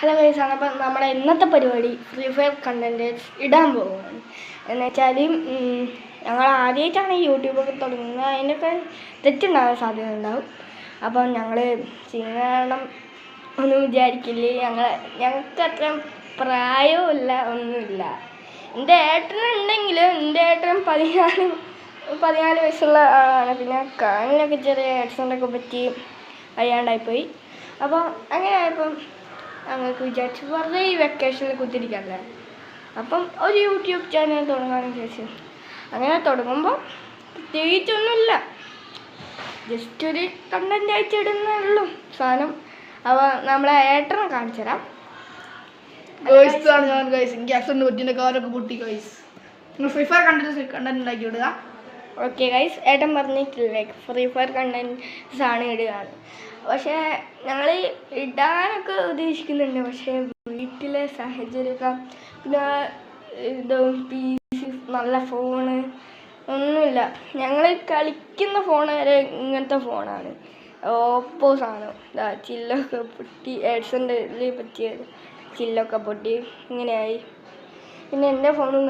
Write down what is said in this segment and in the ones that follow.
Hello guys, അപ്പം നമ്മുടെ ഇന്നത്തെ പരിപാടി ഫ്രീ ഫയർ കണ്ടന്റ് ഇടാൻ പോകുന്നത് എന്ന് വെച്ചാൽ ഞങ്ങൾ ആദ്യമായിട്ടാണ് ഈ യൂട്യൂബൊക്കെ തുടങ്ങുന്നത്. അതിനൊക്കെ തെറ്റുണ്ടാകാൻ സാധ്യത ഉണ്ടാവും. അപ്പം ഞങ്ങൾ ചെയ്യണം ഒന്നും വിചാരിക്കില്ലേ. ഞങ്ങൾക്ക് അത്ര പ്രായവുമില്ല, ഒന്നുമില്ല. എൻ്റെ ഏട്ടനുണ്ടെങ്കിലും എൻ്റെ ഏട്ടൻ 14 വയസ്സുള്ള ആളാണ്. പിന്നെ കാലിനൊക്കെ ചെറിയ ആക്സിഡൻ്റൊക്കെ പറ്റി കഴിയാണ്ടായിപ്പോയി. അപ്പോൾ അങ്ങനെ ആയപ്പം ഞങ്ങൾക്ക് വിചാരിച്ചു വെറുതെ ഈ വെക്കേഷനിൽ കുത്തിരിക്കല്ലേ, അപ്പം ഒരു യൂട്യൂബ് ചാനൽ തുടങ്ങാമെന്ന് വിചാരിച്ചു. അങ്ങനെ തുടങ്ങുമ്പോൾ പ്രത്യേകിച്ചൊന്നുമില്ല, ജസ്റ്റ് ഒരു കണ്ടന്റ് ആയിട്ട് ഇടുന്നുള്ളൂ സാധനം. അപ്പോൾ നമ്മളെ ഏട്ടനെ കാണിച്ചു തരാം. എനിക്ക് ആക്സിഡന്റ് പറ്റിയ കാലൊക്കെ പൊട്ടി ഗൈസ്. നിങ്ങൾ ഫ്രീ ഫയർ കണ്ടന്റ് ഉണ്ടാക്കി വിടുക. ഓക്കെ ഗൈസ്, ഏട്ടൻ പറഞ്ഞിട്ടില്ലേ ഫ്രീ ഫയർ കണ്ടന്റ്സ് ആണ് ഇടുക. പക്ഷേ ഞങ്ങൾ ഇടാനൊക്കെ ഉദ്ദേശിക്കുന്നുണ്ട്. പക്ഷേ വീട്ടിലെ സാഹചര്യമൊക്കെ, പിന്നെ PC, നല്ല ഫോണ് ഒന്നുമില്ല. ഞങ്ങൾ കളിക്കുന്ന ഫോൺ വരെ ഇങ്ങനത്തെ ഫോണാണ്, ഓപ്പോ സാധനം. ചില്ലൊക്കെ പൊട്ടി, എഡ്സൻ്റെ പറ്റിയ ചില്ലൊക്കെ പൊട്ടി ഇങ്ങനെയായി. പിന്നെ എൻ്റെ ഫോണും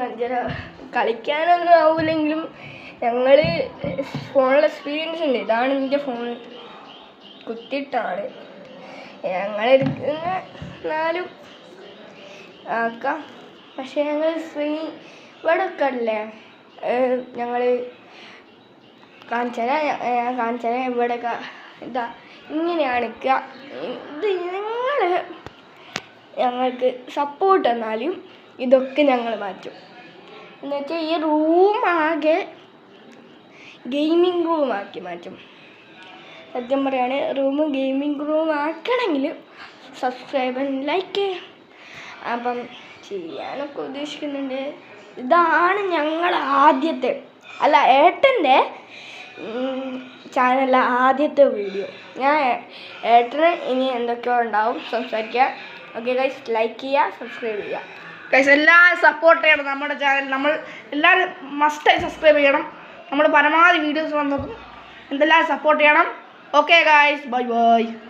കളിക്കാനൊന്നും ആവില്ലെങ്കിലും ഞങ്ങൾ ഫോണിൽ എക്സ്പീരിയൻസ് ഉണ്ട്. ഇതാണ് എൻ്റെ ഫോൺ, കുത്തിയിട്ടാണ് ഞങ്ങളെടുക്കുന്ന 4 ആക്കാം. പക്ഷേ ഞങ്ങൾ ഇവിടെ ഒക്കെ അല്ലേ, ഞങ്ങൾ കാണിച്ചുതരാം ഇവിടെയൊക്കെ ഇതാ ഇങ്ങനെയാണ് നിൽക്കുക. ഇത് നിങ്ങൾ ഞങ്ങൾക്ക് സപ്പോർട്ട് തന്നാലും ഇതൊക്കെ ഞങ്ങൾ മാറ്റും. എന്നുവെച്ചാൽ ഈ റൂമാകെ ഗെയിമിംഗ് റൂമാക്കി മാറ്റും. സത്യം പറയാണ്, ഗെയിമിംഗ് റൂം ആക്കണമെങ്കിൽ സബ്സ്ക്രൈബ് ലൈക്ക് ചെയ്യാം. അപ്പം ചെയ്യാനൊക്കെ ഉദ്ദേശിക്കുന്നുണ്ട്. ഇതാണ് ഞങ്ങളുടെ ആദ്യത്തെ, അല്ല ഏട്ടൻ്റെ ചാനലിലെ ആദ്യത്തെ വീഡിയോ. ഏട്ടന് ഇനി എന്തൊക്കെയോ ഉണ്ടാവും സംസാരിക്കാൻ. ഓക്കെ ഗൈസ്, ലൈക്ക് ചെയ്യുക, സബ്സ്ക്രൈബ് ചെയ്യുക. ഗൈസ് എല്ലാവരും സപ്പോർട്ട് ചെയ്യണം നമ്മുടെ ചാനൽ. നമ്മൾ എല്ലാവരും മസ്റ്റായി സബ്സ്ക്രൈബ് ചെയ്യണം. നമ്മൾ പരമാവധി വീഡിയോസ് വന്നതും എന്തെല്ലാം സപ്പോർട്ട് ചെയ്യണം. Okay guys, bye bye.